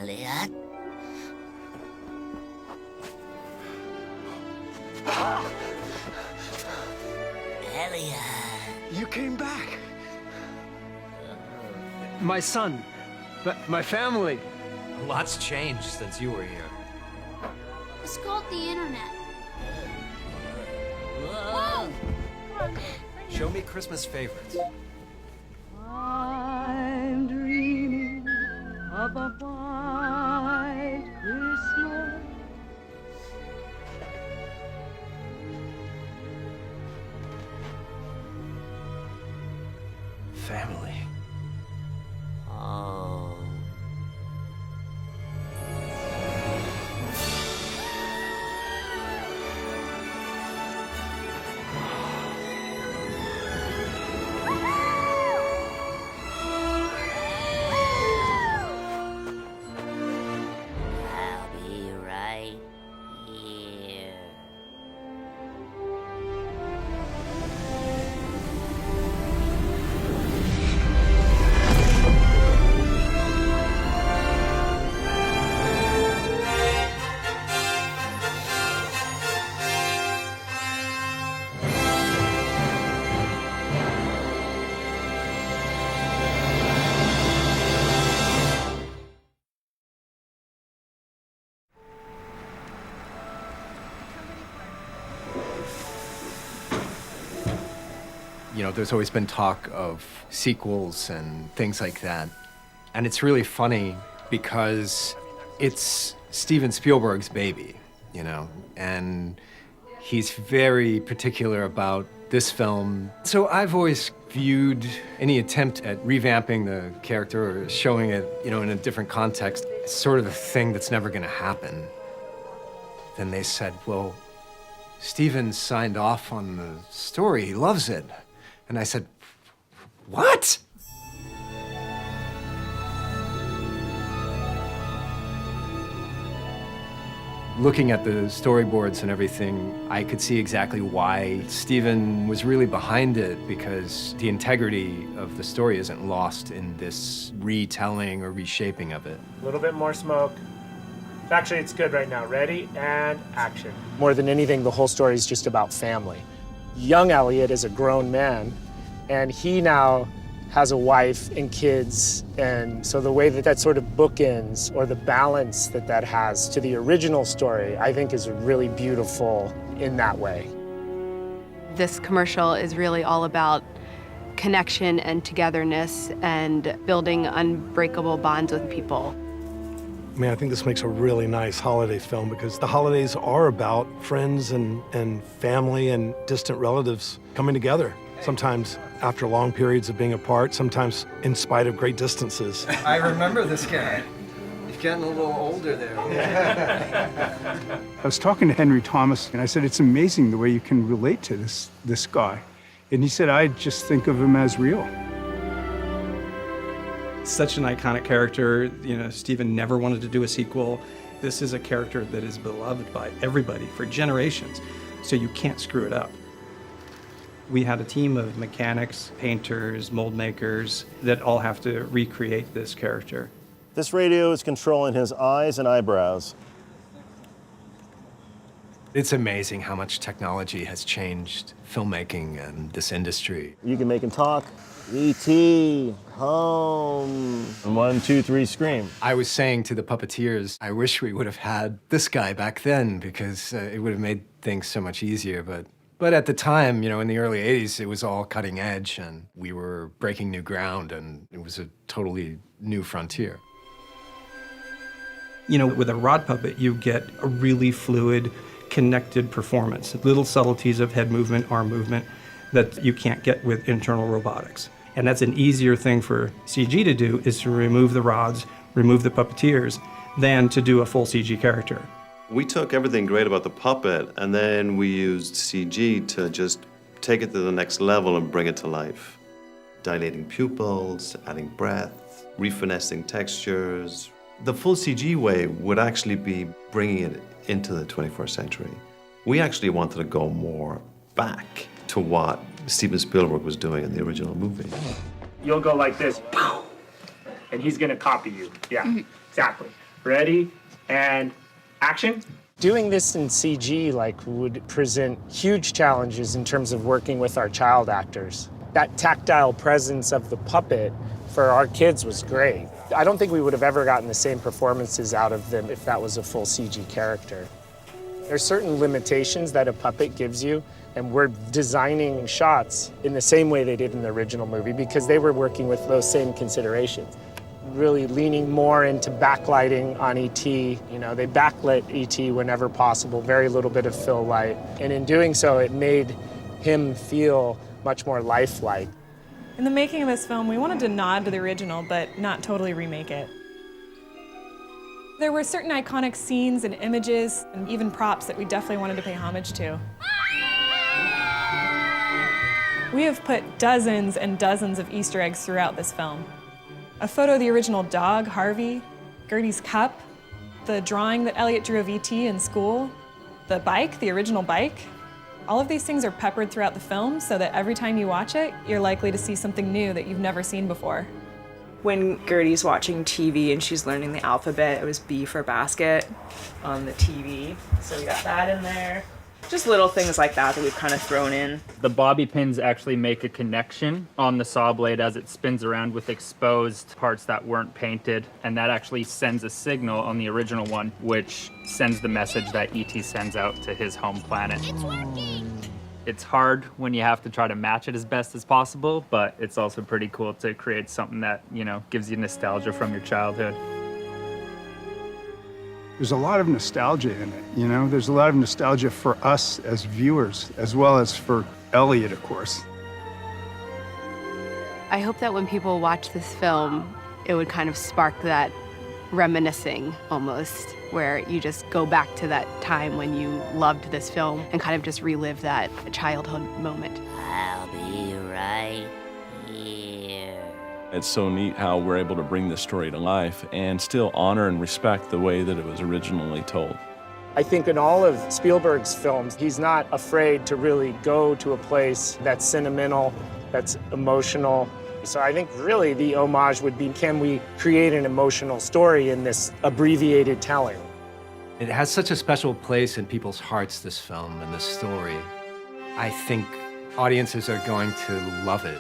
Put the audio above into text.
Elliot? Elliot. You came back. My son. My family. A lot's changed since you were here. It's called the internet. Whoa! Show me Christmas favorites. I'm dreaming of a white Christmas. Family. Oh. I'll be right here. You know, there's always been talk of sequels and things like that. And it's really funny because it's Steven Spielberg's baby, you know, and he's very particular about this film. So I've always viewed any attempt at revamping the character or showing it, you know, in a different context as sort of a thing that's never gonna happen. Then they said, well, Steven signed off on the story, he loves it. And I said, what? Looking at the storyboards and everything, I could see exactly why Steven was really behind it, because the integrity of the story isn't lost in this retelling or reshaping of it. A little bit more smoke. Actually, it's good right now. Ready and action. More than anything, the whole story is just about family. Young Elliot is a grown man, and he now has a wife and kids, and so the way that that sort of bookends, or the balance that that has to the original story, I think is really beautiful in that way. This commercial is really all about connection and togetherness and building unbreakable bonds with people. I mean, I think this makes a really nice holiday film because the holidays are about friends and family and distant relatives coming together. Sometimes after long periods of being apart, sometimes in spite of great distances. I remember this guy. He's getting a little older there. I was talking to Henry Thomas, and I said, it's amazing the way you can relate to this guy. And he said, I just think of him as real. Such an iconic character. You know, Steven never wanted to do a sequel. This is a character that is beloved by everybody for generations, so you can't screw it up. We had a team of mechanics, painters, mold makers that all have to recreate this character. This radio is controlling his eyes and eyebrows. It's amazing how much technology has changed filmmaking and this industry. You can make him talk. E.T. home. 1, 2, 3, scream. I was saying to the puppeteers, I wish we would have had this guy back then because it would have made things so much easier. But at the time, you know, in the early 80s, it was all cutting edge and we were breaking new ground and it was a totally new frontier. You know, with a rod puppet, you get a really fluid, connected performance. Little subtleties of head movement, arm movement that you can't get with internal robotics. And that's an easier thing for CG to do, is to remove the rods, remove the puppeteers, than to do a full CG character. We took everything great about the puppet and then we used CG to just take it to the next level and bring it to life. Dilating pupils, adding breath, refinessing textures. The full CG way would actually be bringing it into the 21st century. We actually wanted to go more back to what Steven Spielberg was doing in the original movie. You'll go like this, and he's gonna copy you. Yeah, exactly. Ready, and action. Doing this in CG would present huge challenges in terms of working with our child actors. That tactile presence of the puppet for our kids was great. I don't think we would have ever gotten the same performances out of them if that was a full CG character. There's certain limitations that a puppet gives you, and we're designing shots in the same way they did in the original movie because they were working with those same considerations. Really leaning more into backlighting on E.T. You know, they backlit E.T. whenever possible, very little bit of fill light. And in doing so, it made him feel much more lifelike. In the making of this film, we wanted to nod to the original, but not totally remake it. There were certain iconic scenes and images and even props that we definitely wanted to pay homage to. We have put dozens and dozens of Easter eggs throughout this film. A photo of the original dog, Harvey, Gertie's cup, the drawing that Elliot drew of E.T. in school, the bike, the original bike. All of these things are peppered throughout the film so that every time you watch it, you're likely to see something new that you've never seen before. When Gertie's watching TV and she's learning the alphabet, it was B for basket on the TV. So we got that in there. Just little things like that we've kind of thrown in. The bobby pins actually make a connection on the saw blade as it spins around with exposed parts that weren't painted, and that actually sends a signal on the original one, which sends the message that E.T. sends out to his home planet. It's working! It's hard when you have to try to match it as best as possible, but it's also pretty cool to create something that, you know, gives you nostalgia from your childhood. There's a lot of nostalgia in it, you know? There's a lot of nostalgia for us as viewers, as well as for Elliot, of course. I hope that when people watch this film, it would kind of spark that reminiscing almost, where you just go back to that time when you loved this film and kind of just relive that childhood moment. I'll be right here. It's so neat how we're able to bring this story to life and still honor and respect the way that it was originally told. I think in all of Spielberg's films, he's not afraid to really go to a place that's sentimental, that's emotional. So I think really the homage would be, can we create an emotional story in this abbreviated telling? It has such a special place in people's hearts, this film and this story. I think audiences are going to love it.